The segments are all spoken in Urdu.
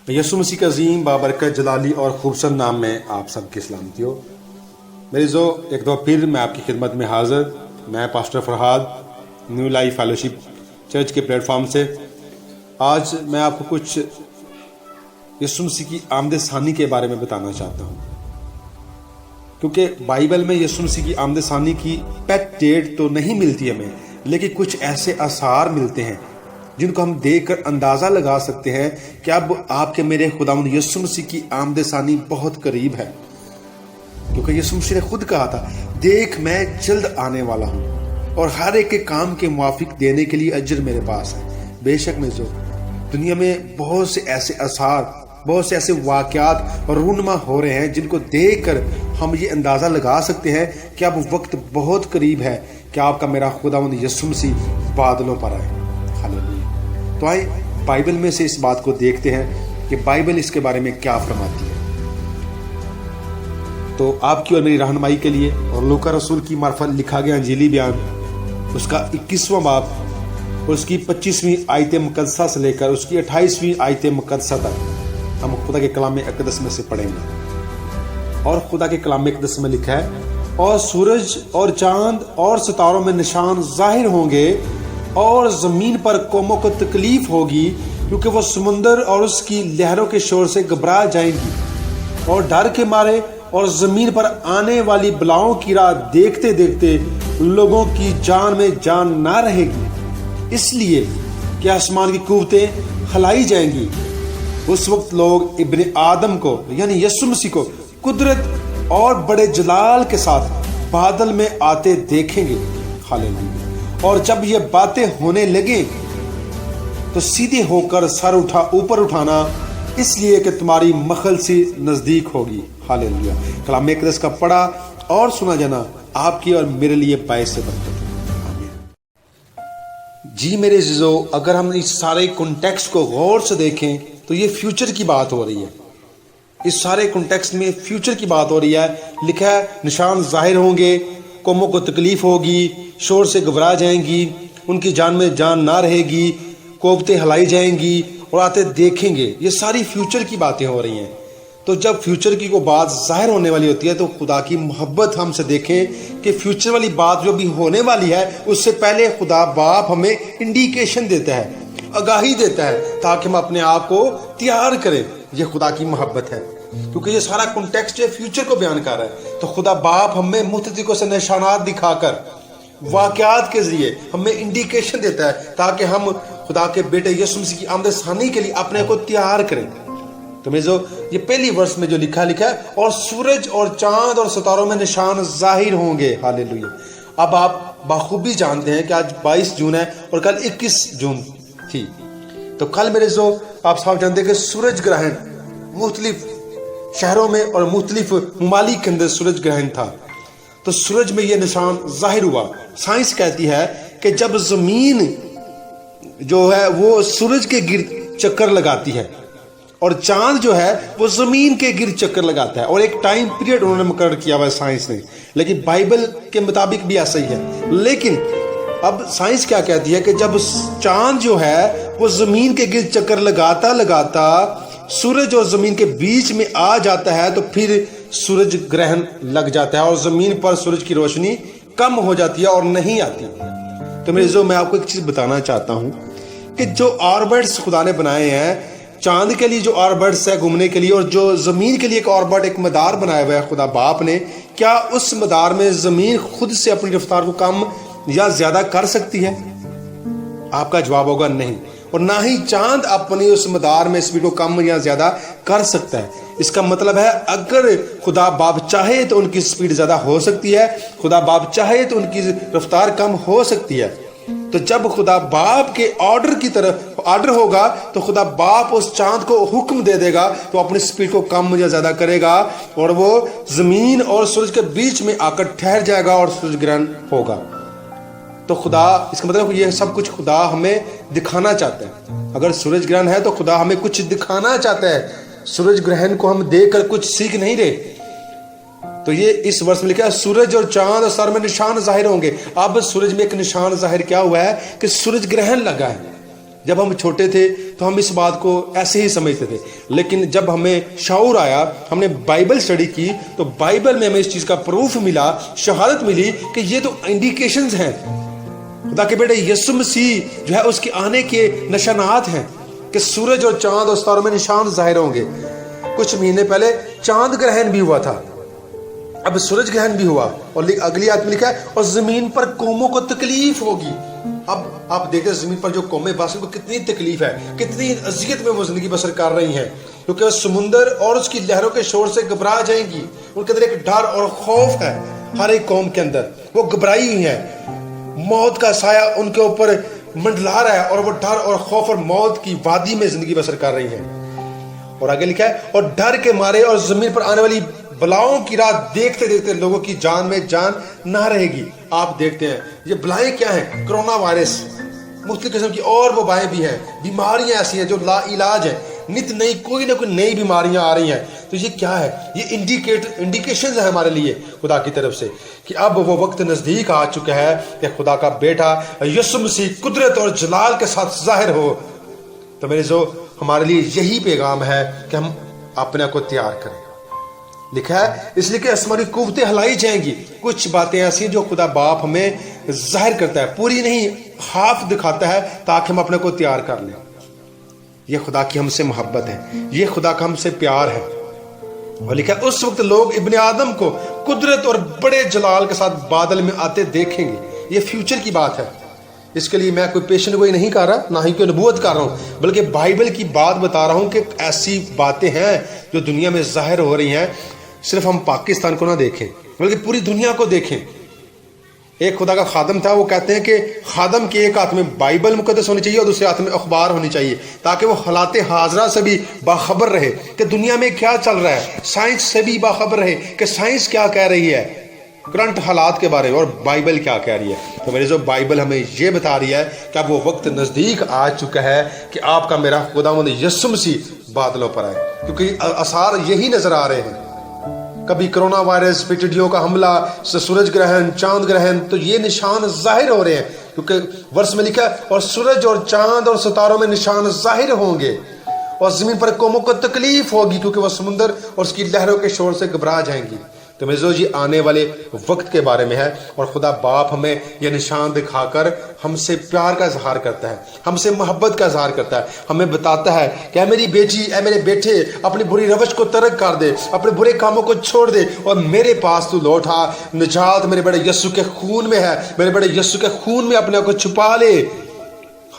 یسوع مسیح کا عظیم بابرکت جلالی اور خوبصورت نام میں آپ سب کی سلامتی ہو۔ میری ایک دفعہ پھر میں آپ کی خدمت میں حاضر، میں pastor Farhad, new life fellowship church کے پلیٹ فارم سے۔ آج میں آپ کو کچھ یسوع مسیح کی آمد ثانی کے بارے میں بتانا چاہتا ہوں، کیونکہ بائبل میں یسوع مسیح کی آمد ثانی کی پیکٹ ڈیٹ تو نہیں ملتی ہمیں، لیکن کچھ ایسے آثار ملتے ہیں جن کو ہم دیکھ کر اندازہ لگا سکتے ہیں کہ اب آپ کے میرے خداوند یسوع مسیح کی آمد ثانی بہت قریب ہے، کیونکہ یسوع مسیح نے خود کہا تھا، دیکھ میں جلد آنے والا ہوں اور ہر ایک کے کام کے موافق دینے کے لیے اجر میرے پاس ہے۔ بے شک میں دنیا میں بہت سے ایسے آثار، بہت سے ایسے واقعات اور رونما ہو رہے ہیں جن کو دیکھ کر ہم یہ اندازہ لگا سکتے ہیں کہ اب وقت بہت قریب ہے کہ آپ کا میرا خداوند یسوع مسیح بادلوں پر آئے۔ ہاللیلویہ۔ تو آئے بائبل میں سے اس بات کو دیکھتے ہیں کہ بائبل اس کے بارے میں کیا فرماتی ہے۔ تو آپ کی اور میری رہنمائی کے لیے اور لوکا رسول کی معرفت لکھا گیا انجیلی بیان، اس کا 21واں باب اور اس کی 25ویں آیت مقدسہ سے لے کر اس کی 28ویں آیت مقدسہ تک ہم خدا کے کلام اقدس میں سے پڑھیں گے۔ اور خدا کے کلام اقدس میں لکھا ہے، اور سورج اور چاند اور ستاروں میں نشان ظاہر ہوں گے اور زمین پر قوموں کو تکلیف ہوگی، کیونکہ وہ سمندر اور اس کی لہروں کے شور سے گھبرا جائیں گی اور ڈر کے مارے، اور زمین پر آنے والی بلاؤں کی راہ دیکھتے دیکھتے لوگوں کی جان میں جان نہ رہے گی، اس لیے کہ آسمان کی قوتیں ہلائی جائیں گی۔ اس وقت لوگ ابن آدم کو یعنی یسوع مسیح کو قدرت اور بڑے جلال کے ساتھ بادل میں آتے دیکھیں گے۔ ہاللیلویہ۔ اور جب یہ باتیں ہونے لگیں تو سیدھے ہو کر سر اوپر اٹھانا، اس لیے کہ تمہاری مخلصی نزدیک ہوگی۔ ہاللیلویہ۔ کلام اقدس کا پڑھا اور سنا جانا آپ کی اور میرے لیے باعث برکت ہے۔ آمین۔ جی میرے عزیزو، اگر ہم اس سارے کنٹیکسٹ کو غور سے دیکھیں تو یہ فیوچر کی بات ہو رہی ہے۔ اس سارے کنٹیکسٹ میں فیوچر کی بات ہو رہی ہے۔ لکھا ہے نشان ظاہر ہوں گے، قوموں کو تکلیف ہوگی، شور سے گھبرا جائیں گی، ان کی جان میں جان نہ رہے گی، قوتیں ہلائی جائیں گی اور آتے دیکھیں گے۔ یہ ساری فیوچر کی باتیں ہو رہی ہیں۔ تو جب فیوچر کی کوئی بات ظاہر ہونے والی ہوتی ہے تو خدا کی محبت ہم سے دیکھیں کہ فیوچر والی بات جو بھی ہونے والی ہے اس سے پہلے خدا باپ ہمیں انڈیکیشن دیتا ہے، آگاہی دیتا ہے، تاکہ ہم اپنے آپ کو تیار کریں۔ یہ خدا کی محبت ہے، کیونکہ یہ سارا کنٹیکسٹ فیوچر کو بیان کر رہا ہے۔ تو خدا باپ ہمیں مختلف طریقوں سے نشانات دکھا کر، واقعات کے ذریعے ہمیں انڈیکیشن دیتا ہے تاکہ ہم خدا کے بیٹے یسوع مسیح کی آمد ثانی کے لیے اپنے کو تیار کریں۔ تو یہ پہلی ورس میں جو لکھا ہے، اور سورج اور چاند اور ستاروں میں نشان ظاہر ہوں گے۔ ہاللیلویہ۔ اب آپ بخوبی جانتے ہیں کہ آج 22 جون ہے اور کل 21 جون تھی۔ تو کل میرے آپ صاحب جانتے ہیں کہ سورج گرہن مختلف شہروں میں اور مختلف ممالک کے اندر سورج گرہن تھا۔ تو سورج میں یہ نشان ظاہر ہوا۔ سائنس کہتی ہے کہ جب زمین جو ہے وہ سورج کے گرد چکر لگاتی ہے اور چاند جو ہے وہ زمین کے گرد چکر لگاتا ہے، اور ایک ٹائم پیریڈ انہوں نے مقرر کیا ہوا ہے سائنس نے، لیکن بائبل کے مطابق بھی ایسا ہی ہے۔ لیکن اب سائنس کیا کہتی ہے کہ جب چاند جو ہے وہ زمین کے گرد چکر لگاتا سورج اور زمین کے بیچ میں آ جاتا ہے تو پھر سورج گرہن لگ جاتا ہے اور زمین پر سورج کی روشنی کم ہو جاتی ہے اور نہیں آتی۔ تو میرے میں آپ کو ایک چیز بتانا چاہتا ہوں کہ جو آربٹس خدا نے بنائے ہیں، چاند کے لیے جو آربٹس ہے گھومنے کے لیے، اور جو زمین کے لیے ایک آربٹ، ایک مدار بنایا ہوا ہے خدا باپ نے، کیا اس مدار میں زمین خود سے اپنی رفتار کو کم یا زیادہ کر سکتی ہے؟ آپ کا جواب ہوگا نہیں، اور نہ ہی چاند اپنی اس مدار میں اسپیڈ کو کم یا زیادہ کر سکتا ہے۔ اس کا مطلب ہے اگر خدا باپ چاہے تو ان کی اسپیڈ زیادہ ہو سکتی ہے، خدا باپ چاہے تو ان کی رفتار کم ہو سکتی ہے۔ تو جب خدا باپ کے آرڈر ہوگا تو خدا باپ اس چاند کو حکم دے دے گا تو اپنی سپیڈ کو کم یا زیادہ کرے گا، اور وہ زمین اور سورج کے بیچ میں آ کر ٹھہر جائے گا اور سورج گرہن ہوگا۔ تو خدا، اس کا مطلب یہ سب کچھ خدا ہمیں دکھانا چاہتا ہے۔ اگر سورج گرہن ہے تو خدا ہمیں کچھ دکھانا چاہتا ہے۔ سورج گرہن کو ہم دیکھ کر کچھ سیکھ نہیں رہے۔ تو یہ اس ورس میں لکھا ہے سورج اور چاند اور سر میں نشان ظاہر ہوں گے۔ اب سورج میں ایک نشان ظاہر کیا ہوا ہے کہ سورج گرہن لگا ہے، جب ہم چھوٹے تھے تو ہم اس بات کو ایسے ہی سمجھتے تھے، لیکن جب ہمیں شعور آیا، ہم نے بائبل اسٹڈی کی، تو بائبل میں ہمیں اس چیز کا پروف ملا، شہادت ملی کہ یہ تو انڈیکیشنز ہیں، خدا کے بیٹے یسوع مسیح جو ہے اس کے آنے کے نشانات ہیں کہ سورج اور چاند اور ستاروں میں نشان ظاہر ہوں گے۔ کچھ مہینے پہلے چاند گرہن بھی ہوا تھا، اب سورج گرہن بھی ہوا، اور اگلی آیت میں لکھا ہے اور زمین پر قوموں کو تکلیف ہوگی۔ اب آپ دیکھیں زمین پر جو قومیں بس کو کتنی تکلیف ہے، کتنی اذیت میں وہ زندگی بسر کر رہی ہیں، کیونکہ سمندر اور اس کی لہروں کے شور سے گھبرا جائیں گی۔ ان کے اندر ایک ڈر اور خوف ہے، ہر ایک قوم کے اندر وہ گھبرائی ہوئی ہیں، موت کا سایہ ان کے اوپر منڈلا رہا ہے، اور وہ ڈر اور خوف اور موت کی وادی میں زندگی بسر کر رہی ہیں۔ اور آگے لکھا ہے اور ڈر کے مارے اور زمین پر آنے والی بلاؤں کی راہ دیکھتے دیکھتے لوگوں کی جان میں جان نہ رہے گی۔ آپ دیکھتے ہیں یہ بلائیں کیا ہیں؟ کرونا وائرس، مختلف قسم کی اور وبائیں بھی ہیں، بیماریاں ایسی ہیں جو لا علاج ہیں، نت نئی کوئی نہ کوئی نئی بیماریاں آ رہی ہیں۔ تو یہ کیا ہے؟ یہ انڈیکیشنز ہیں ہمارے لیے خدا کی طرف سے کہ اب وہ وقت نزدیک آ چکا ہے کہ خدا کا بیٹا یسوع مسیح قدرت اور جلال کے ساتھ ظاہر ہو۔ تو میرے جو ہمارے لیے یہی پیغام ہے کہ ہم اپنے کو تیار کریں۔ لکھا ہے اس لیے کہ آسمانی قوتیں ہلائی جائیں گی۔ کچھ باتیں ایسی ہیں جو خدا باپ ہمیں ظاہر کرتا ہے، پوری نہیں، ہاف دکھاتا ہے تاکہ ہم اپنے کو تیار کر لیں۔ یہ خدا کی ہم سے محبت ہے، یہ خدا کا ہم سے پیار ہے۔ اور لکھا ہے اس وقت لوگ ابن آدم کو قدرت اور بڑے جلال کے ساتھ بادل میں آتے دیکھیں گے۔ یہ فیوچر کی بات ہے، اس کے لیے میں کوئی پیشن گوئی نہیں کر رہا، نہ ہی کوئی نبوت کر رہا ہوں، بلکہ بائبل کی بات بتا رہا ہوں کہ ایسی باتیں ہیں جو دنیا میں ظاہر ہو رہی ہیں۔ صرف ہم پاکستان کو نہ دیکھیں بلکہ پوری دنیا کو دیکھیں۔ ایک خدا کا خادم تھا، وہ کہتے ہیں کہ خادم کے ایک ہاتھ میں بائبل مقدس ہونی چاہیے اور دوسرے ہاتھ میں اخبار ہونی چاہیے، تاکہ وہ حالات حاضرہ سے بھی باخبر رہے کہ دنیا میں کیا چل رہا ہے، سائنس سے بھی باخبر رہے کہ سائنس کیا کہہ رہی ہے کرنٹ حالات کے بارے میں، اور بائبل کیا کہہ رہی ہے۔ تو میرے جو بائبل ہمیں یہ بتا رہی ہے کہ اب وہ وقت نزدیک آ چکا ہے کہ آپ کا میرا خداوند یسوع مسیح بادلوں پر آئے، کیونکہ آثار یہی نظر آ رہے ہیں۔ کبھی کرونا وائرس، پھر ٹڈیوں کا حملہ، سورج گرہن، چاند گرہن، تو یہ نشان ظاہر ہو رہے ہیں، کیونکہ ورس میں لکھا ہے اور سورج اور چاند اور ستاروں میں نشان ظاہر ہوں گے، اور زمین پر قوموں کو تکلیف ہوگی کیونکہ وہ سمندر اور اس کی لہروں کے شور سے گھبرا جائیں گی۔ تو میرے دوست، یہ آنے والے وقت کے بارے میں ہے، اور خدا باپ ہمیں یہ نشان دکھا کر ہم سے پیار کا اظہار کرتا ہے، ہم سے محبت کا اظہار کرتا ہے، ہمیں بتاتا ہے کہ اے میری بیٹی، اے میرے بیٹے، اپنی بری روش کو ترک کر دے، اپنے برے کاموں کو چھوڑ دے اور میرے پاس تو لوٹ آ۔ نجات میرے بڑے یسوع کے خون میں ہے، میرے بڑے یسوع کے خون میں اپنے کو چھپا لے۔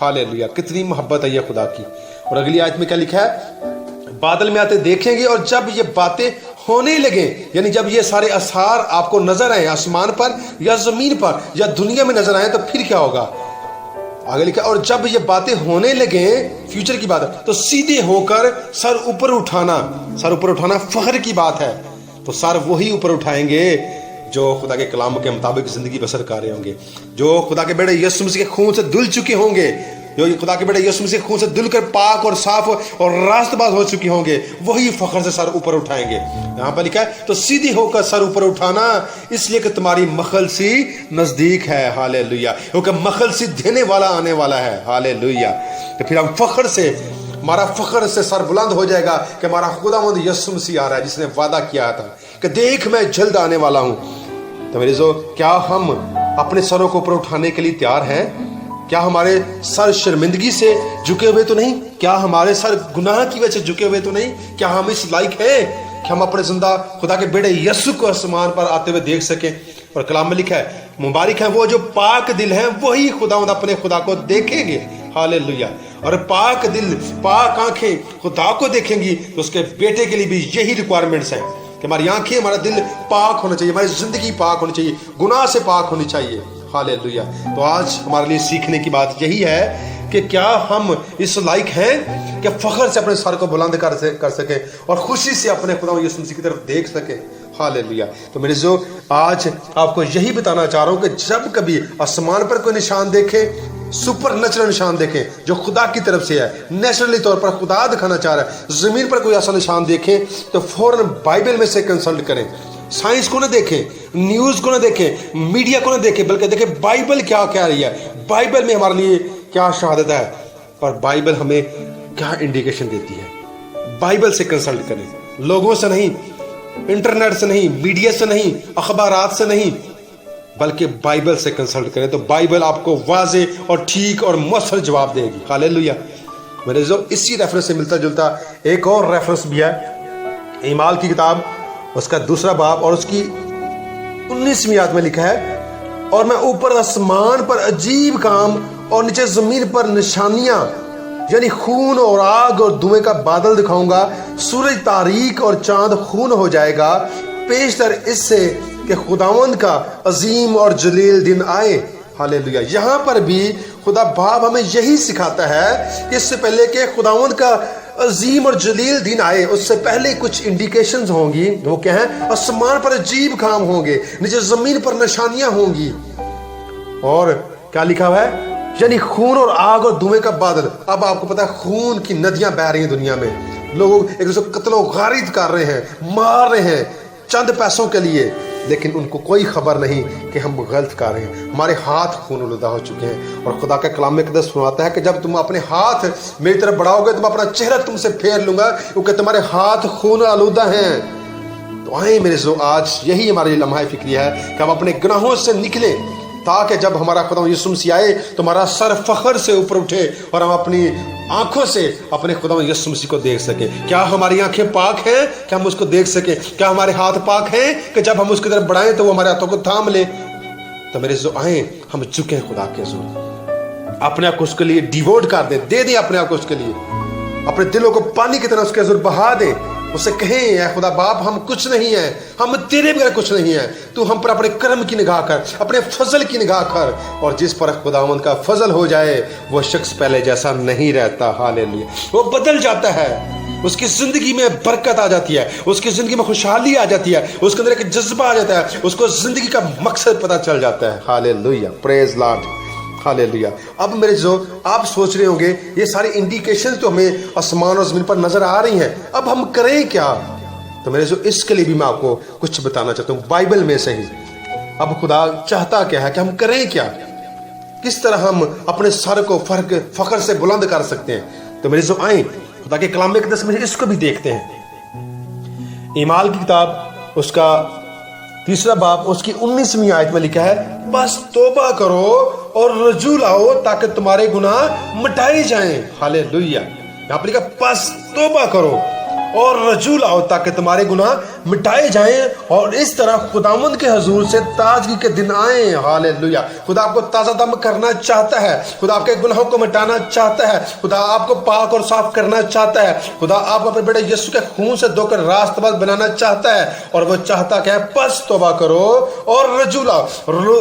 ہاللیلویہ، کتنی محبت ہے یہ خدا کی۔ اور اگلی آیت میں کیا لکھا ہے؟ بادل میں آتے دیکھیں گے، اور جب یہ باتیں ہونے لگے، یعنی جب یہ سارے اثار آپ کو نظر آئیں آسمان پر یا زمین پر یا دنیا میں نظر آئیں، تو پھر کیا ہوگا؟ آگے لکھا اور جب یہ باتیں ہونے لگیں، فیوچر کی بات ہے، تو سیدھے ہو کر سر اوپر اٹھانا۔ سر اوپر اٹھانا فخر کی بات ہے، تو سر وہی اوپر اٹھائیں گے جو خدا کے کلام کے مطابق زندگی بسر کر رہے ہوں گے، جو خدا کے بیٹے یسوع مسیح کے خون سے دھل چکے ہوں گے، جو خدا کے بیٹے یسوع مسیح کے خون سے دل کر پاک اور صاف اور راست باز ہو چکی ہوں گے، وہی فخر سے سر اوپر اٹھائیں گے۔ یہاں پر لکھا ہے تو سیدھی ہو کر سر اوپر اٹھانا، اس لیے کہ تمہاری مخلصی نزدیک ہے۔ ہاللیلویہ، کیونکہ مخلصی دینے والا آنے والا ہے۔ ہاللیلویہ، تو پھر ہم فخر سے، ہمارا فخر سے سر بلند ہو جائے گا کہ ہمارا خداوند یسوع مسیح آ رہا ہے، جس نے وعدہ کیا تھا کہ دیکھ میں جلد آنے والا ہوں۔ تو میرے جو، کیا ہم اپنے سروں کو اوپر اٹھانے کے لیے تیار ہیں؟ کیا ہمارے سر شرمندگی سے جھکے ہوئے تو نہیں؟ کیا ہمارے سر گناہ کی وجہ سے جھکے ہوئے تو نہیں؟ کیا ہم اس لائق ہیں کہ ہم اپنے زندہ خدا کے بیٹے یسوع کو آسمان پر آتے ہوئے دیکھ سکیں؟ اور کلام میں لکھا ہے مبارک ہیں وہ جو پاک دل ہیں، وہی خداوند اپنے خدا کو دیکھیں گے۔ ہاللیلویہ، اور پاک دل، پاک آنکھیں خدا کو دیکھیں گی، تو اس کے بیٹے کے لیے بھی یہی ریکوائرمنٹس ہیں کہ ہماری آنکھیں، ہمارا دل پاک ہونا چاہیے، ہماری زندگی پاک ہونی چاہیے، گناہ سے پاک ہونی چاہیے۔ ہاللیلویہ، تو آج ہمارے لیے سیکھنے کی بات یہی ہے کہ کیا ہم اس لائق ہیں کہ فخر سے اپنے سر کو بلند کر سکیں اور خوشی سے اپنے خدا یسوع مسیح کی طرف دیکھ سکیں۔ ہاللیلویہ، تو میرے جو، آج آپ کو یہی بتانا چاہ رہا ہوں کہ جب کبھی آسمان پر کوئی نشان دیکھیں، سپر نیچرل نشان دیکھیں جو خدا کی طرف سے ہے، نیچرلی طور پر خدا دکھانا چاہ رہا ہے، زمین پر کوئی ایسا نشان دیکھیں تو فوراً بائبل میں سے کنسلٹ کریں۔ سائنس کو نہ دیکھیں، نیوز کو نہ دیکھیں، میڈیا کو نہ دیکھیں، بلکہ دیکھیں بائبل کیا کہہ رہی ہے، بائبل میں ہمارے لیے کیا شہادت ہے۔ اور بائبل ہمیں کیا انڈیکیشن دیتی ہے. بائبل سے کنسلٹ کریں, لوگوں سے نہیں, انٹرنیٹ سے نہیں, میڈیا سے نہیں, اخبارات سے نہیں, بلکہ بائبل سے کنسلٹ کریں. تو بائبل آپ کو واضح اور ٹھیک اور مؤثر جواب دے گی. ہاللیلویہ. میرے جو اسی ریفرنس سے ملتا جلتا ایک اور ریفرنس بھی ہے, اعمال کی کتاب اس کا 2 باب اور اس کی 19ویں آیت میں لکھا ہے, اور میں اوپر آسمان پر عجیب کام اور نیچے زمین پر نشانیاں یعنی خون اور آگ اور دھوئیں کا بادل دکھاؤں گا. سورج تاریک اور چاند خون ہو جائے گا پیشتر اس سے کہ خداوند کا عظیم اور جلیل دن آئے. ہاللیلویہ. یہاں پر بھی خدا باپ ہمیں یہی سکھاتا ہے کہ اس سے پہلے کہ خداوند کا عظیم اور جلیل دن آئے, اس سے پہلے کچھ انڈیکیشنز ہوں گی. وہ کیا ہیں؟ آسمان پر عجیب کام ہوں گے, نیچے زمین پر نشانیاں ہوں گی. اور کیا لکھا ہوا ہے؟ یعنی خون اور آگ اور دھوئیں کا بادل. اب آپ کو پتا ہے خون کی ندیاں بہ رہی ہیں دنیا میں, لوگ ایک دوسرے کو قتل و غارت کر رہے ہیں, مار رہے ہیں چند پیسوں کے لیے, لیکن ان کو کوئی خبر نہیں کہ ہم غلط کر رہے ہیں. ہمارے ہاتھ خون آلودہ ہو چکے ہیں. اور خدا کا کلام مقدس سناتا ہے کہ جب تم اپنے ہاتھ میری طرف بڑھاؤ گے تو میں اپنا چہرہ تم سے پھیر لوں گا, کیونکہ تمہارے ہاتھ خون آلودہ ہیں. تو آئیں میرے جو آج یہی ہمارے لمحہ فکری ہے کہ ہم اپنے گناہوں سے نکلیں, تاکہ جب ہمارا خدا یسوع مسیح آئے تو ہمارا سر فخر سے اوپر اٹھے اور ہم اپنی آنکھوں سے اپنے خدا یسوع مسیح کو دیکھ سکیں. کیا ہماری آنکھیں پاک ہیں کہ ہم اس کو دیکھ سکیں؟ کیا ہمارے ہاتھ پاک ہیں کہ جب ہم اس کی طرف بڑھائیں تو وہ ہمارے ہاتھوں کو تھام لے؟ تو میرے جو آئیں ہم جھکیں خدا کے حضور, اپنے آپ کو اس کے لیے ڈیووٹ کر دیں, دے دیں اپنے آپ کو اس کے لیے, اپنے دلوں کو پانی کی طرح اس کے حضور بہا دیں. اس سے کہیں اے خدا باپ ہم کچھ نہیں ہیں, ہم تیرے بغیر کچھ نہیں ہیں, تو ہم پر اپنے کرم کی نگاہ کر, اپنے فضل کی نگاہ کر, اور جس پر خداوند کا فضل ہو جائے وہ شخص پہلے جیسا نہیں رہتا. ہاللیلویہ. وہ بدل جاتا ہے, اس کی زندگی میں برکت آ جاتی ہے, اس کی زندگی میں خوشحالی آ جاتی ہے, اس کے اندر ایک جذبہ آ جاتا ہے, اس کو زندگی کا مقصد پتہ چل جاتا ہے. ہاللیلویہ. پریز لارڈ. ہاللیلویہ. اب میرے جو آپ سوچ رہے ہوں گے یہ ساری انڈیکیشن تو ہمیں آسمان اور زمین پر نظر آ رہی ہیں, اب ہم کریں کیا؟ تو میرے جو اس کے لیے بھی میں آپ کو کچھ بتانا چاہتا ہوں بائبل میں سے ہی. اب خدا چاہتا کیا ہے کہ ہم کریں کیا, کس طرح ہم اپنے سر کو فخر سے بلند کر سکتے ہیں؟ تو میرے جو آئیں خدا کے کلام مقدس میں اس کو بھی دیکھتے ہیں. اعمال کی کتاب اس کا 3 باب اس کی 19ویں آیت میں لکھا ہے, بس توبہ کرو اور رجوع لاؤ تاکہ تمہارے گناہ مٹائے جائیں. ہاللیلویہ. یہاں پر لکھا بس توبہ کرو اور رجوع لاؤ تاکہ تمہارے گناہ مٹائے جائیں, اور اس طرح خداوند کے حضور سے تازگی کے دن آئیں. ہاللیلویہ. خدا آپ کو تازہ دم کرنا چاہتا ہے, خدا آپ کے گناہوں کو مٹانا چاہتا ہے, خدا آپ کو پاک اور صاف کرنا چاہتا ہے, خدا آپ کو اپنے بیٹے یسوع کے خون سے دھو کر راست باز بنانا چاہتا ہے, اور وہ چاہتا کہ بس توبہ کرو اور رجوع لاؤ.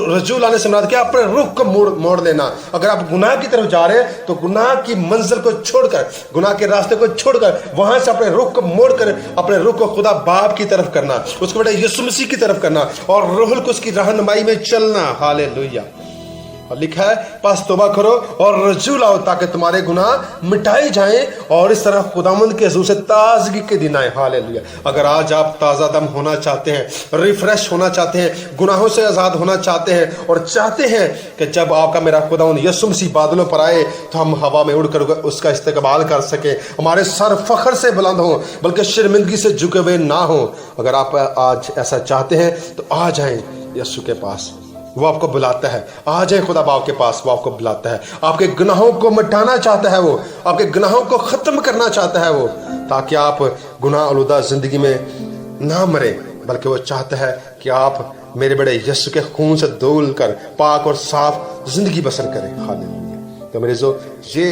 رجوع لانے سے مراد کیا؟ اپنے رخ کو موڑ لینا. اگر آپ گناہ کی طرف جا رہے ہیں تو گناہ کی منزل کو چھوڑ کر, گناہ کے راستے کو چھوڑ کر وہاں سے اپنے رخ کو موڑ کر اپنے رخ کو خدا باپ کی طرف کرنا, اس کو بیٹا یسوع مسیح کی طرف کرنا, اور روح القدس کی رہنمائی میں چلنا. ہاللیلویہ. اور لکھا ہے بس توبہ کرو اور رجوع لاؤ تاکہ تمہارے گناہ مٹائے جائیں, اور اس طرح خداوند کے حضور سے تازگی کے دن آئے. ہاللیلویہ. اگر آج آپ تازہ دم ہونا چاہتے ہیں, ریفریش ہونا چاہتے ہیں, گناہوں سے آزاد ہونا چاہتے ہیں, اور چاہتے ہیں کہ جب آپ کا میرا خداوند یسوع مسیح بادلوں پر آئے تو ہم ہوا میں اڑ کر اس کا استقبال کر سکیں, ہمارے سر فخر سے بلند ہوں بلکہ شرمندگی سے جھکے ہوئے نہ ہوں, اگر آپ آج ایسا چاہتے ہیں تو آ جائیں یسوع کے پاس. وہ آپ کو بلاتا ہے. آ جائیں خدا باپ کے پاس, وہ آپ کو بلاتا ہے. آپ کے گناہوں کو مٹانا چاہتا ہے, وہ آپ کے گناہوں کو ختم کرنا چاہتا ہے وہ, تاکہ آپ گناہ آلودہ زندگی میں نہ مریں, بلکہ وہ چاہتا ہے کہ آپ میرے بڑے یسوع کے خون سے دھل کر پاک اور صاف زندگی بسر کریں. ہاللیلویہ. تو میرے جو یہ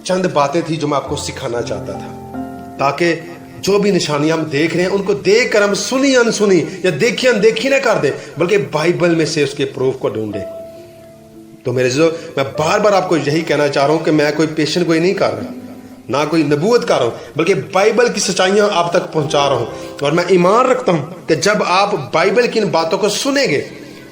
چند باتیں تھی جو میں آپ کو سکھانا چاہتا تھا, تاکہ جو بھی نشانیاں ہم دیکھ رہے ہیں ان کو دیکھ کر ہم سنی انسنی یا دیکھی اندیکھی نہ کر دیں, بلکہ بائبل میں سے اس کے پروف کو ڈھونڈیں. تو میرے جو میں بار بار آپ کو یہی کہنا چاہ رہا ہوں کہ میں کوئی پیشن گوئی نہیں کر رہا, نہ کوئی نبوت کر رہا ہوں, بلکہ بائبل کی سچائیاں آپ تک پہنچا رہا ہوں. اور میں ایمان رکھتا ہوں کہ جب آپ بائبل کی ان باتوں کو سنیں گے